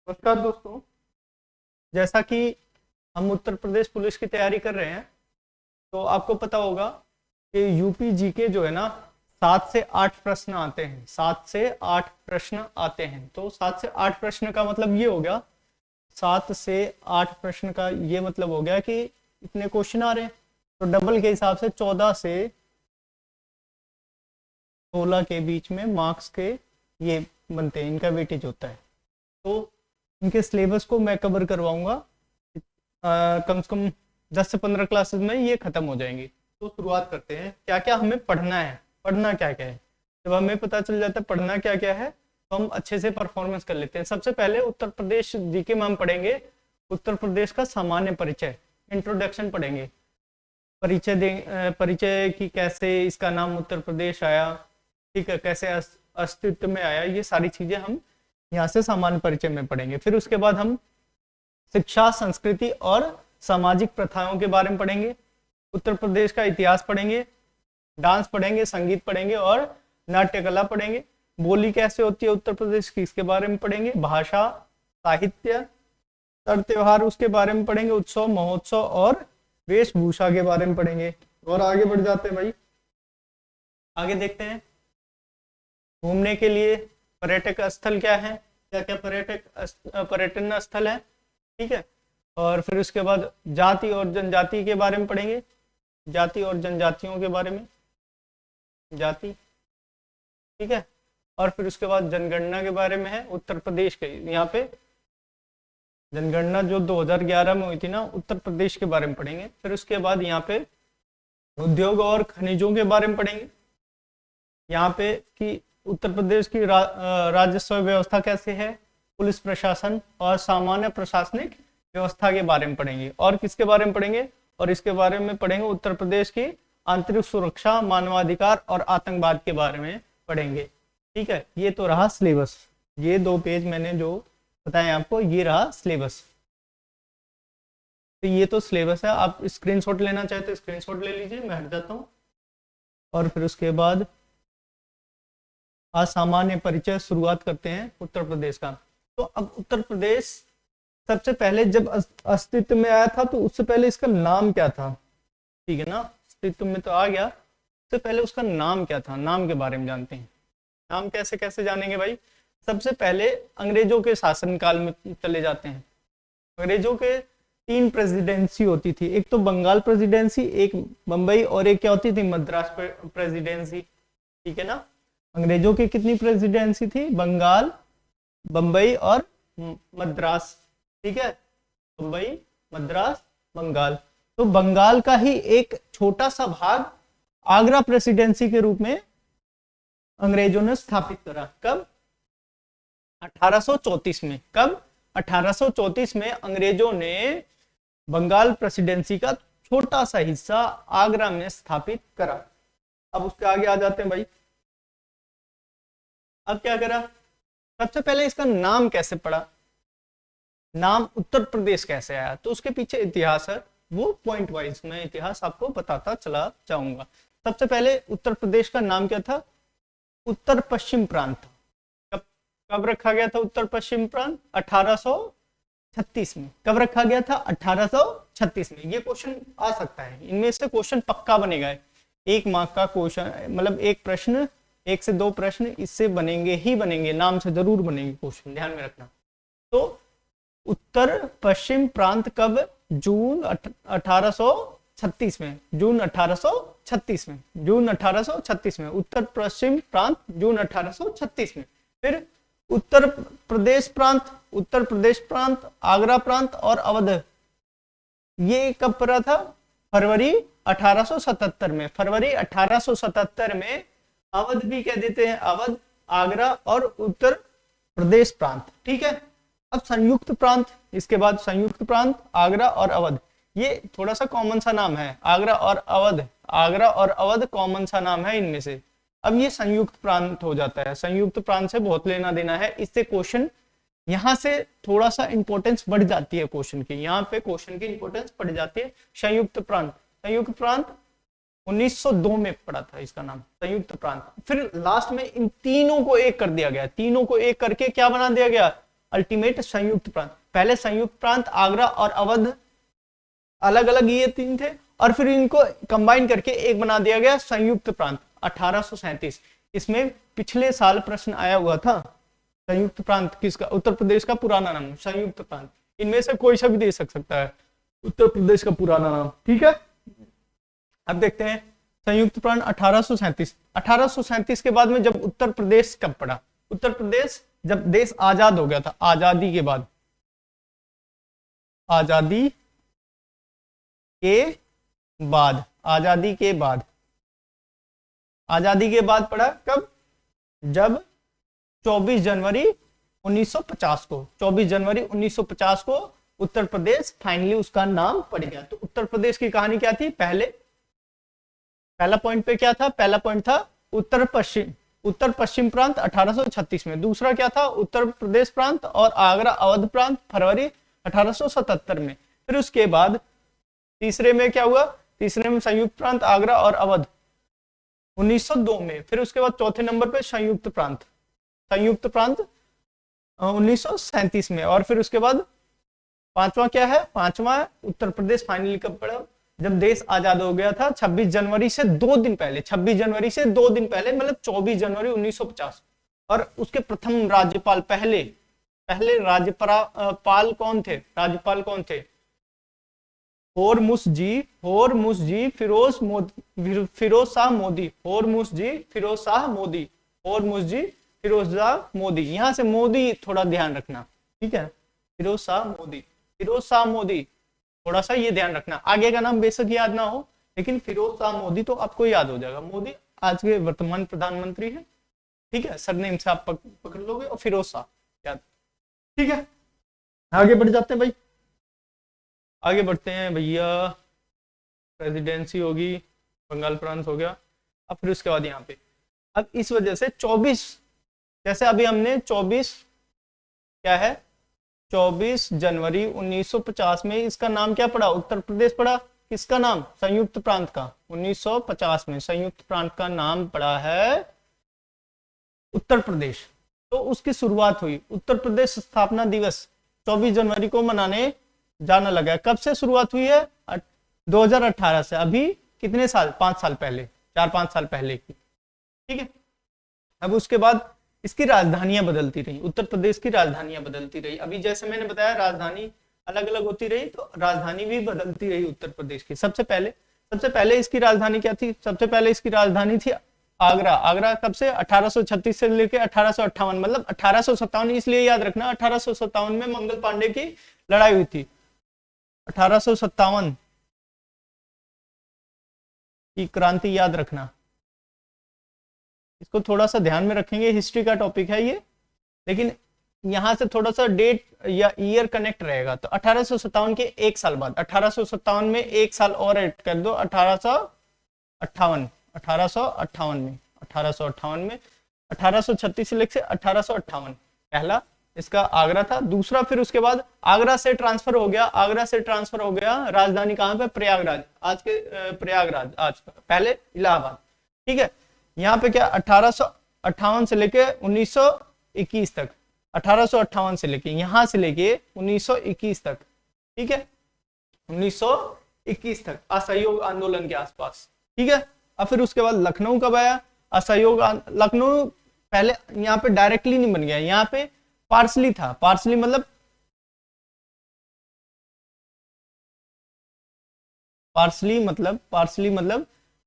नमस्कार दोस्तों। जैसा कि हम उत्तर प्रदेश पुलिस की तैयारी कर रहे हैं, तो आपको पता होगा कि यूपी जीके जो है ना 7 से 8 प्रश्न आते हैं। 7 से 8 प्रश्न आते हैं। तो 7 से 8 प्रश्न का मतलब ये हो गया, 7 से 8 प्रश्न का ये मतलब हो गया कि इतने क्वेश्चन आ रहे हैं। तो डबल के हिसाब से 14 से 16 के बीच में मार्क्स के ये बनते हैं, इनका वेटेज होता है। तो इनके सिलेबस को मैं कवर करवाऊंगा। कम से कम 10 से 15 क्लासेस में ये खत्म हो जाएंगी। तो शुरुआत करते हैं, क्या क्या हमें पढ़ना है, पढ़ना क्या क्या है। जब हमें पता चल जाता है पढ़ना क्या क्या है, तो हम अच्छे से परफॉर्मेंस कर लेते हैं। सबसे पहले उत्तर प्रदेश जीके में हम पढ़ेंगे उत्तर प्रदेश का सामान्य परिचय, इंट्रोडक्शन पढ़ेंगे। परिचय की कैसे इसका नाम उत्तर प्रदेश आया, ठीक है, कैसे अस्तित्व में आया, ये सारी चीजें हम यहाँ से सामान्य परिचय में पढ़ेंगे। फिर उसके बाद हम शिक्षा, संस्कृति और सामाजिक प्रथाओं के बारे में पढ़ेंगे। उत्तर प्रदेश का इतिहास पढ़ेंगे, डांस पढ़ेंगे, संगीत पढ़ेंगे और नाट्य कला पढ़ेंगे। बोली कैसे होती है उत्तर प्रदेश की, इसके बारे में पढ़ेंगे। भाषा, साहित्य, तर त्योहार उसके बारे में पढ़ेंगे। उत्सव, महोत्सव और वेशभूषा के बारे में पढ़ेंगे। और आगे बढ़ जाते हैं भाई, आगे देखते हैं घूमने के लिए पर्यटक स्थल क्या है, क्या क्या पर्यटन स्थल है, ठीक है। और फिर उसके बाद जाति और जनजाति के बारे में पढ़ेंगे, जाति और जनजातियों के बारे में, जाति, ठीक है। और फिर उसके बाद जनगणना के बारे में है उत्तर प्रदेश के, यहाँ पे जनगणना जो 2011 में हुई थी ना, उत्तर प्रदेश के बारे में पढ़ेंगे। फिर उसके बाद यहाँ पे उद्योग और खनिजों के बारे में पढ़ेंगे। यहाँ पे कि उत्तर प्रदेश की राजस्व व्यवस्था कैसे है, पुलिस प्रशासन और सामान्य प्रशासनिक व्यवस्था के बारे में पढ़ेंगे। और किसके बारे में पढ़ेंगे, और इसके बारे में पढ़ेंगे उत्तर प्रदेश की आंतरिक सुरक्षा, मानवाधिकार और आतंकवाद के बारे में पढ़ेंगे, ठीक है। ये तो रहा सिलेबस, ये 2 पेज मैंने जो बताया आपको, ये रहा सिलेबस। तो ये तो सिलेबस है, आप स्क्रीनशॉट लेना चाहते तो स्क्रीनशॉट ले लीजिए, मैं हट जाता हूँ। और फिर उसके बाद आज सामान्य परिचय शुरुआत करते हैं उत्तर प्रदेश का। तो अब उत्तर प्रदेश सबसे पहले जब अस्तित्व में आया था, तो उससे पहले इसका नाम क्या था, ठीक है ना। अस्तित्व में तो आ गया, उससे पहले उसका नाम क्या था, नाम के बारे में जानते हैं। नाम कैसे कैसे जानेंगे भाई, सबसे पहले अंग्रेजों के शासनकाल में चले जाते हैं। अंग्रेजों के 3 प्रेसिडेंसी होती थी, एक तो बंगाल प्रेसिडेंसी, एक बंबई और एक क्या होती थी, मद्रास प्रेसिडेंसी, ठीक है ना। अंग्रेजों की कितनी प्रेसिडेंसी थी, बंगाल, बंबई और मद्रास, ठीक है, बंबई, मद्रास, बंगाल। तो बंगाल का ही एक छोटा सा भाग आगरा प्रेसिडेंसी के रूप में अंग्रेजों ने स्थापित करा। कब, 1834 में। कब, 1834 में अंग्रेजों ने बंगाल प्रेसिडेंसी का छोटा सा हिस्सा आगरा में स्थापित करा। अब उसके आगे आ जाते हैं भाई, अब क्या करा, सबसे पहले इसका नाम कैसे पड़ा, नाम उत्तर प्रदेश कैसे आया, तो उसके पीछे इतिहास है, वो पॉइंट वाइज मैं इतिहास आपको बताता चला जाऊंगा। सबसे पहले उत्तर प्रदेश का नाम क्या था, उत्तर पश्चिम प्रांत। कब रखा गया था उत्तर पश्चिम प्रांत, 1836 में। कब रखा गया था, 1836 में। ये क्वेश्चन आ सकता है, इनमें से क्वेश्चन पक्का बनेगा। 1 मार्क का क्वेश्चन, मतलब 1 प्रश्न, 1 से 2 प्रश्न इससे बनेंगे ही बनेंगे, नाम से जरूर बनेंगे क्वेश्चन, ध्यान में रखना। तो उत्तर पश्चिम प्रांत कब, जून 1836 में, जून 1836 में, जून 1836 में उत्तर पश्चिम प्रांत, जून 1836 में। फिर उत्तर प्रदेश प्रांत, उत्तर प्रदेश प्रांत, आगरा प्रांत और अवध, ये कब पड़ा था, फरवरी 1877 में। फरवरी 1877 में अवध भी कह देते हैं, अवध, आगरा और उत्तर प्रदेश प्रांत, ठीक है। अब संयुक्त प्रांत, इसके बाद संयुक्त प्रांत, आगरा और अवध, ये थोड़ा सा कॉमन सा नाम है, आगरा और अवध, आगरा और अवध कॉमन सा नाम है इनमें से। अब ये संयुक्त प्रांत हो जाता है, संयुक्त प्रांत से बहुत लेना देना है, इससे क्वेश्चन यहाँ से थोड़ा सा इंपॉर्टेंस बढ़ जाती है क्वेश्चन की, यहाँ पे क्वेश्चन की इंपॉर्टेंस बढ़ जाती है। संयुक्त प्रांत, संयुक्त प्रांत 1902 में पड़ा था इसका नाम, संयुक्त प्रांत। फिर लास्ट में इन तीनों को एक कर दिया गया, तीनों को एक करके क्या बना दिया गया, अल्टीमेट संयुक्त प्रांत। पहले संयुक्त प्रांत आगरा और अवध अलग अलग ये तीन थे, और फिर इनको कंबाइन करके एक बना दिया गया संयुक्त प्रांत 1837। इसमें पिछले साल प्रश्न आया हुआ था, संयुक्त प्रांत किसका, उत्तर प्रदेश का पुराना नाम संयुक्त प्रांत। इनमें से कोई सा भी दे सकता है उत्तर प्रदेश का पुराना नाम, ठीक है। अब देखते हैं संयुक्त प्रांत 1837। 1837 के बाद में जब उत्तर प्रदेश कब पड़ा, उत्तर प्रदेश जब देश आजाद हो गया था, आजादी के बाद, आजादी के बाद, आजादी के बाद, आजादी के बाद पड़ा कब, जब 24 जनवरी 1950 को, 24 जनवरी 1950 को उत्तर प्रदेश फाइनली उसका नाम पड़ गया। तो उत्तर प्रदेश की कहानी क्या थी, पहला पॉइंट पे क्या था, पहला पॉइंट था उत्तर पश्चिम प्रांत 1836 में। दूसरा क्या था, उत्तर प्रदेश प्रांत और आगरा अवध प्रांत फरवरी 1877 में। फिर उसके बाद तीसरे में क्या हुआ, तीसरे में संयुक्त प्रांत आगरा और अवध 1902 में। फिर उसके बाद चौथे नंबर पे संयुक्त प्रांत 1937 में। और फिर उसके बाद पांचवा क्या है, पांचवा उत्तर प्रदेश फाइनली कब पड़ा, जब देश आजाद हो गया था 26 जनवरी से 2 दिन पहले, 26 जनवरी से 2 दिन पहले, मतलब 24 जनवरी 1950। और उसके प्रथम राज्यपाल, पहले राज्यपाल कौन थे, राज्यपाल कौन थे, होरमुसजी फिरोज शाह मोदी। यहां से मोदी थोड़ा ध्यान रखना, ठीक है, फिरोज शाह मोदी थोड़ा सा ये ध्यान रखना। आगे का नाम बेशक याद ना हो, लेकिन फिरोज शाह मोदी तो आपको याद हो जाएगा। मोदी आज के वर्तमान प्रधानमंत्री है, ठीक है, सरनेम से आप पकड़ लोगे, और फिरोज शाह याद, ठीक है। आगे बढ़ जाते हैं भाई, आगे बढ़ते हैं भैया। प्रेसिडेंसी होगी, बंगाल प्रांत हो गया। अब फिर उसके बाद यहाँ पे, अब इस वजह से 24, जैसे अभी हमने 24 क्या है, 24 जनवरी 1950 में इसका नाम क्या पड़ा, उत्तर प्रदेश पड़ा। किसका नाम, संयुक्त प्रांत का। 1950 में संयुक्त प्रांत का नाम पड़ा है उत्तर प्रदेश। तो उसकी शुरुआत हुई, उत्तर प्रदेश स्थापना दिवस 24 जनवरी को मनाने जाना लगा। कब से शुरुआत हुई है, 2018 से। अभी कितने साल, 5 साल पहले, 4-5 साल पहले की, ठीक है। अब उसके बाद इसकी राजधानियां बदलती रही, उत्तर प्रदेश की राजधानियां बदलती रही। अभी जैसे मैंने बताया राजधानी अलग अलग होती रही, तो राजधानी भी बदलती रही उत्तर प्रदेश की। सबसे पहले इसकी राजधानी क्या थी, सबसे पहले इसकी राजधानी थी आगरा। आगरा कब से, 1836 से लेकर 1858, मतलब 1857 इसलिए याद रखना, 1857 में मंगल पांडे की लड़ाई हुई थी। 1857 की क्रांति याद रखना, इसको थोड़ा सा ध्यान में रखेंगे, हिस्ट्री का टॉपिक है ये, लेकिन यहां से थोड़ा सा डेट या ईयर कनेक्ट रहेगा। तो 1857 के एक साल बाद, 1857 में एक साल और ऐड कर दो, 1858 में 1836 से लेकर 1858 पहला इसका आगरा था। दूसरा फिर उसके बाद आगरा से ट्रांसफर हो गया, राजधानी कहां पे, प्रयागराज, आज के प्रयागराज, आज पहले इलाहाबाद, ठीक है। यहाँ पे क्या 1858 से लेके 1921 तक, 1858 से लेके यहां से लेके 1921 तक, ठीक है, 1921 तक असहयोग आंदोलन के आसपास, ठीक है। अब फिर उसके बाद लखनऊ कब आया, असहयोग लखनऊ पहले यहाँ पे डायरेक्टली नहीं बन गया, यहाँ पे पार्सली था। पार्सली मतलब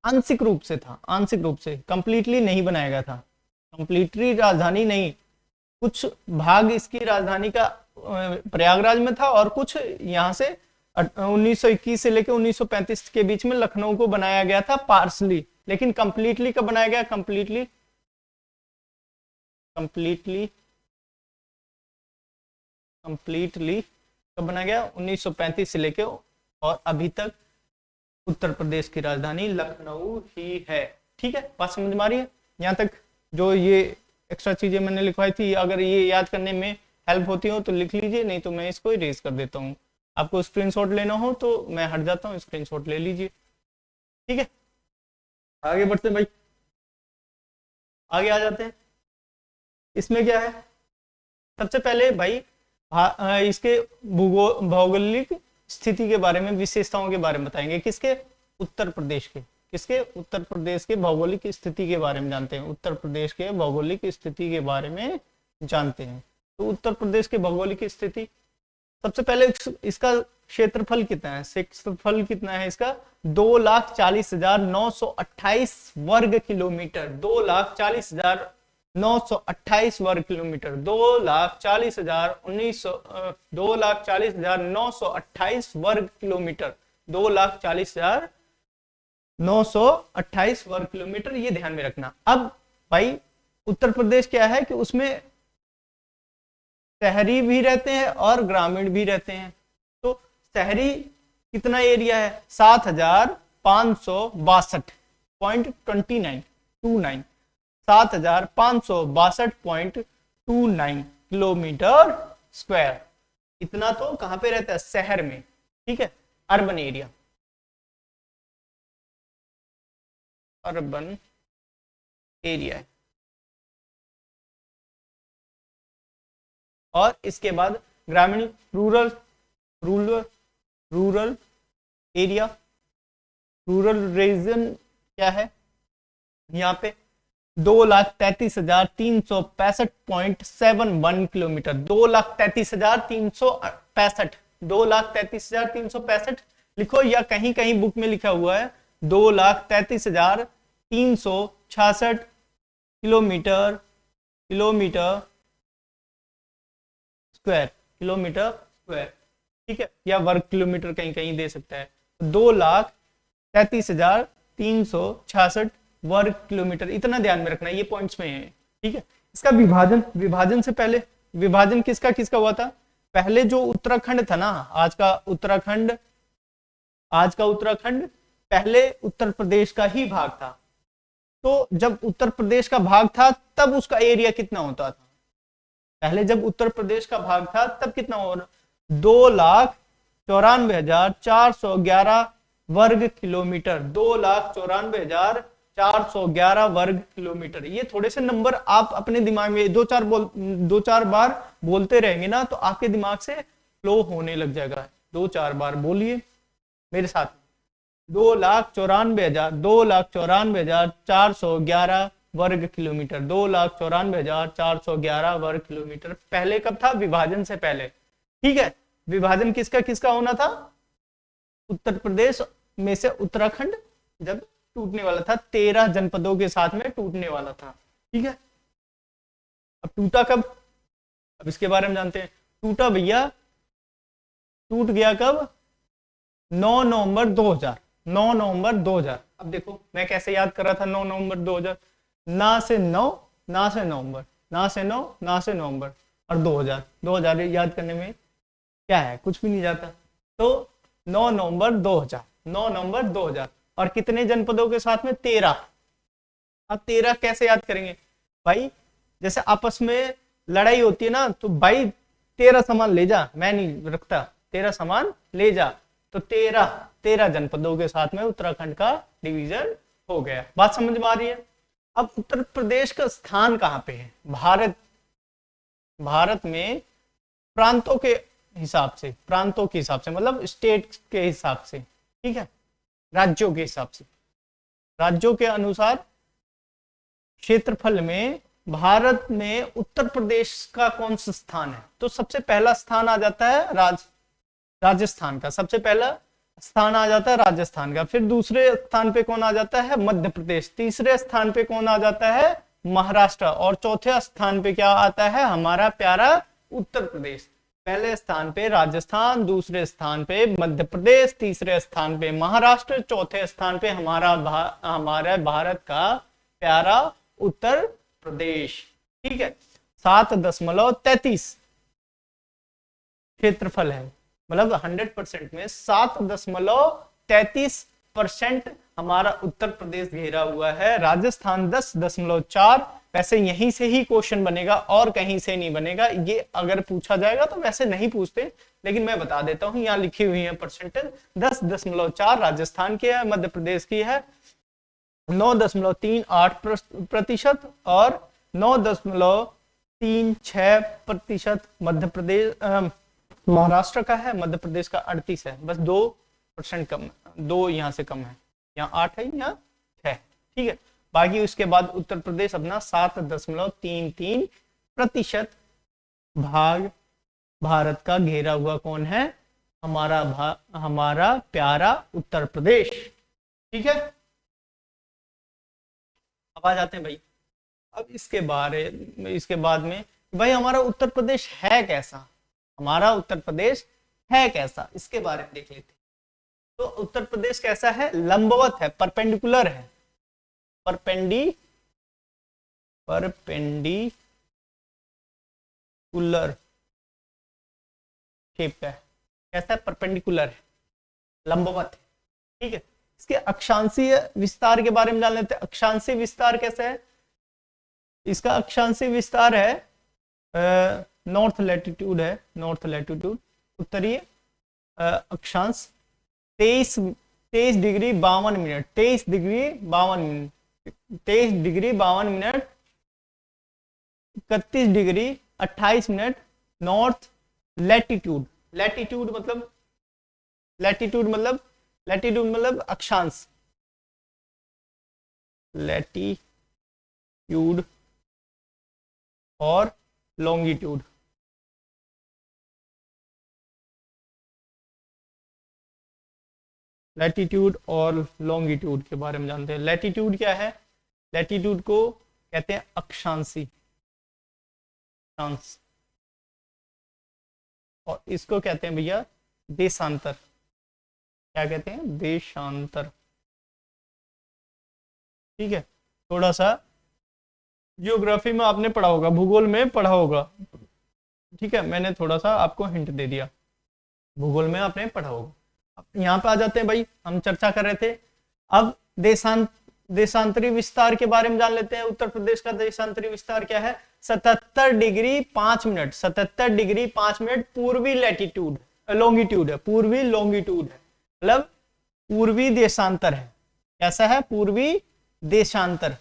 आंशिक रूप से था, आंशिक रूप से, कंप्लीटली नहीं बनाया गया था, कंप्लीटली राजधानी नहीं। कुछ भाग इसकी राजधानी का प्रयागराज में था, और कुछ यहाँ से 1921 से लेकर 1935 के बीच में लखनऊ को बनाया गया था पार्सली। लेकिन कंप्लीटली कब बनाया गया, कंप्लीटली कब बनाया गया, 1935 से लेकर, और अभी तक उत्तर प्रदेश की राजधानी लखनऊ ही है, ठीक है। बात समझ में आ रही है यहाँ तक। जो ये एक्स्ट्रा चीजें मैंने लिखवाई थी, अगर ये याद करने में हेल्प होती हो तो लिख लीजिए, नहीं तो मैं इसको इरेज कर देता हूँ। आपको स्क्रीनशॉट लेना हो तो मैं हट जाता हूँ, स्क्रीनशॉट ले लीजिए, ठीक है। आगे बढ़ते हैं भाई, आगे आ जाते हैं। इसमें क्या है, सबसे पहले भाई इसके भौगोलिक स्थिति के बारे में, विशेषताओं के बारे में बताएंगे। किसके? उत्तर प्रदेश के। किसके? उत्तर प्रदेश के भौगोलिक स्थिति के बारे में जानते हैं। उत्तर प्रदेश के भौगोलिक स्थिति के बारे में जानते हैं। तो उत्तर प्रदेश के भौगोलिक स्थिति, सबसे पहले इसका क्षेत्रफल कितना है? क्षेत्रफल कितना है इसका? 2,40,928 वर्ग किलोमीटर। 2,40,928 वर्ग किलोमीटर। 2,40,928 वर्ग किलोमीटर। 2,40,928 वर्ग किलोमीटर, ये ध्यान में रखना। अब भाई उत्तर प्रदेश क्या है कि उसमें शहरी भी रहते हैं और ग्रामीण भी रहते हैं। तो शहरी कितना एरिया है? 7,562.29 7,562.29 किलोमीटर स्क्वायर। इतना तो कहां पे रहता है? शहर में। ठीक है, अर्बन एरिया, अर्बन एरिया है। और इसके बाद ग्रामीण, रूरल एरिया, रूरल रीजन क्या है यहाँ पे? 2,33,365.71 किलोमीटर। 2,33,365, 2,33,365 लिखो, या कहीं कहीं बुक में लिखा हुआ है 2,33,366 किलोमीटर स्क्वायर। ठीक है, या वर्ग किलोमीटर कहीं कहीं दे सकता है। 2,33,366 वर्ग किलोमीटर, इतना ध्यान में रखना, ये पॉइंट्स में है। ठीक है, इसका विभाजन से पहले, विभाजन किसका किसका हुआ था? पहले जो उत्तराखंड था ना, आज का उत्तराखंड पहले उत्तर प्रदेश का ही भाग था। तो जब उत्तर प्रदेश का भाग था तब उसका एरिया कितना होता था? पहले जब उत्तर प्रदेश का भाग था तब कितना हो रहा? 2,94,411 वर्ग किलोमीटर। 2,94,411 वर्ग किलोमीटर। ये थोड़े से नंबर आप अपने दिमाग में दो चार बार बोलते रहेंगे ना, तो आपके दिमाग से फ्लो होने लग जाएगा। 2-4 बार बोलिए मेरे साथ। 2,94,411 वर्ग किलोमीटर। 2,94,411 वर्ग किलोमीटर। पहले कब था? विभाजन से पहले। ठीक है, विभाजन किसका किसका होना था? उत्तर प्रदेश में से उत्तराखंड जब टूटने वाला था, 13 जनपदों के साथ में टूटने वाला था। ठीक है, अब टूटा कब? अब इसके बारे में जानते हैं। टूटा भैया, टूट गया कब? 9 नवंबर 2000। 9 नवंबर 2000। अब देखो मैं कैसे याद कर रहा था 9 नवंबर 2000। ना से 9, ना से नवंबर, ना से 9, ना से नवंबर, और 2000। 2000 याद करने में क्या है? कुछ भी नहीं जाता। तो 9 नवंबर 2000, 9 नवंबर 2000। और कितने जनपदों के साथ में? 13। अब 13 कैसे याद करेंगे भाई? जैसे आपस में लड़ाई होती है ना, तो भाई 13 सामान ले जा, मैं नहीं रखता, 13 सामान ले जा। तो 13 जनपदों के साथ में उत्तराखंड का डिवीजन हो गया। बात समझ में आ रही है? अब उत्तर प्रदेश का स्थान कहाँ पे है भारत में? प्रांतों के हिसाब से, मतलब स्टेट के हिसाब से। ठीक है, राज्यों के हिसाब से, राज्यों के अनुसार क्षेत्रफल में भारत में उत्तर प्रदेश का कौन सा स्थान है? तो सबसे पहला स्थान आ जाता है राजस्थान का। सबसे पहला स्थान आ जाता है राजस्थान का। फिर दूसरे स्थान पे कौन आ जाता है? मध्य प्रदेश। तीसरे स्थान पे कौन आ जाता है? महाराष्ट्र। और चौथे स्थान पे क्या आता है? हमारा प्यारा उत्तर प्रदेश। पहले स्थान पे राजस्थान, दूसरे स्थान पे मध्य प्रदेश, तीसरे स्थान पे महाराष्ट्र, चौथे स्थान पे हमारे भारत का प्यारा उत्तर प्रदेश। ठीक है, 7.33 क्षेत्रफल है, मतलब 100% में 7.33% हमारा उत्तर प्रदेश घेरा हुआ है। राजस्थान 10.4। वैसे यहीं से ही क्वेश्चन बनेगा और कहीं से नहीं बनेगा। ये अगर पूछा जाएगा तो वैसे नहीं पूछते, लेकिन मैं बता देता हूं, यहाँ लिखी हुई है परसेंटेज। 10.4 राजस्थान की है, मध्य प्रदेश की है 9.38% और 9. 3-6%। मध्य प्रदेश महाराष्ट्र का है, मध्य प्रदेश का 38 है, बस 2% कम, 2 यहाँ से कम है, यहाँ 8 है, यहाँ 6, ठीक है। बाकी उसके बाद उत्तर प्रदेश अपना 7.33% भाग भारत का घेरा हुआ कौन है, हमारा प्यारा उत्तर प्रदेश, ठीक है। अब आ जाते हैं भाई, अब इसके बाद में भाई हमारा उत्तर प्रदेश है कैसा, हमारा उत्तर प्रदेश है कैसा, इसके बारे में देख लेते हैं। तो उत्तर प्रदेश कैसा है, लंबवत है, परपेंडिकुलर है, परपेंडिकुलर शेप है, कैसा है, परपेंडिकुलर है, लंबवत है, ठीक है। इसके अक्षांशीय विस्तार के बारे में जान लेते हैं। अक्षांशीय विस्तार कैसा है, इसका अक्षांशीय विस्तार है नॉर्थ लैटिट्यूड है, नॉर्थ लैटिट्यूड उत्तरीय अक्षांश 23 degree 52 minute, 23 degree 52 minute, 31 degree 28 minute north latitude. Latitude मतलब अक्षांश, लैटिट्यूड और लॉन्गिट्यूड। लैटिट्यूड और लॉन्गिट्यूड के बारे में जानते हैं। लैटिट्यूड क्या है, लैटिट्यूड को कहते हैं अक्षांशी, अक्षांश, और इसको कहते हैं भैया देशांतर। क्या कहते हैं, देशांतर, ठीक है। थोड़ा सा जियोग्राफी में आपने पढ़ा होगा, भूगोल में पढ़ा होगा, ठीक है, मैंने थोड़ा सा आपको हिंट दे दिया, भूगोल में आपने पढ़ा होगा। अब यहाँ पे आ जाते हैं भाई, हम चर्चा कर रहे थे, अब देशांतरी विस्तार के बारे में जान लेते हैं। उत्तर प्रदेश का देशांतरी विस्तार क्या है, 77 डिग्री 5 मिनट, 77 डिग्री 5 मिनट पूर्वी लैटिट्यूड, लॉन्गिट्यूड है, पूर्वी लॉन्गिट्यूड है, मतलब पूर्वी देशांतर है। कैसा है, पूर्वी देशांतर।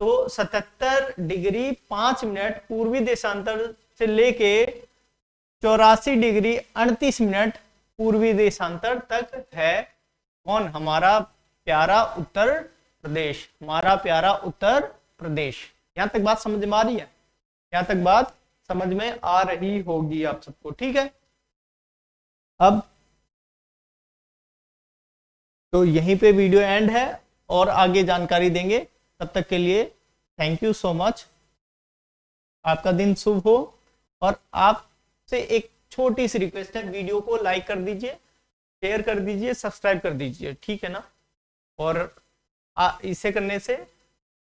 तो 77 डिग्री 5 मिनट पूर्वी देशांतर से लेके 84 डिग्री 38 मिनट पूर्वी देशांतर तक है कौन, हमारा प्यारा उत्तर प्रदेश, हमारा प्यारा उत्तर प्रदेश। यहां तक बात समझ में आ रही है, यहां तक बात समझ में आ रही होगी आप सबको, ठीक है। अब तो यहीं पे वीडियो एंड है, और आगे जानकारी देंगे। तब तक के लिए थैंक यू सो मच, आपका दिन शुभ हो। और आपसे एक छोटी सी रिक्वेस्ट है, वीडियो को लाइक कर दीजिए, शेयर कर दीजिए, सब्सक्राइब कर दीजिए, ठीक है ना। और इसे करने से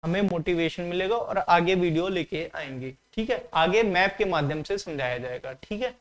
हमें मोटिवेशन मिलेगा और आगे वीडियो लेके आएंगे, ठीक है। आगे मैप के माध्यम से समझाया जाएगा, ठीक है।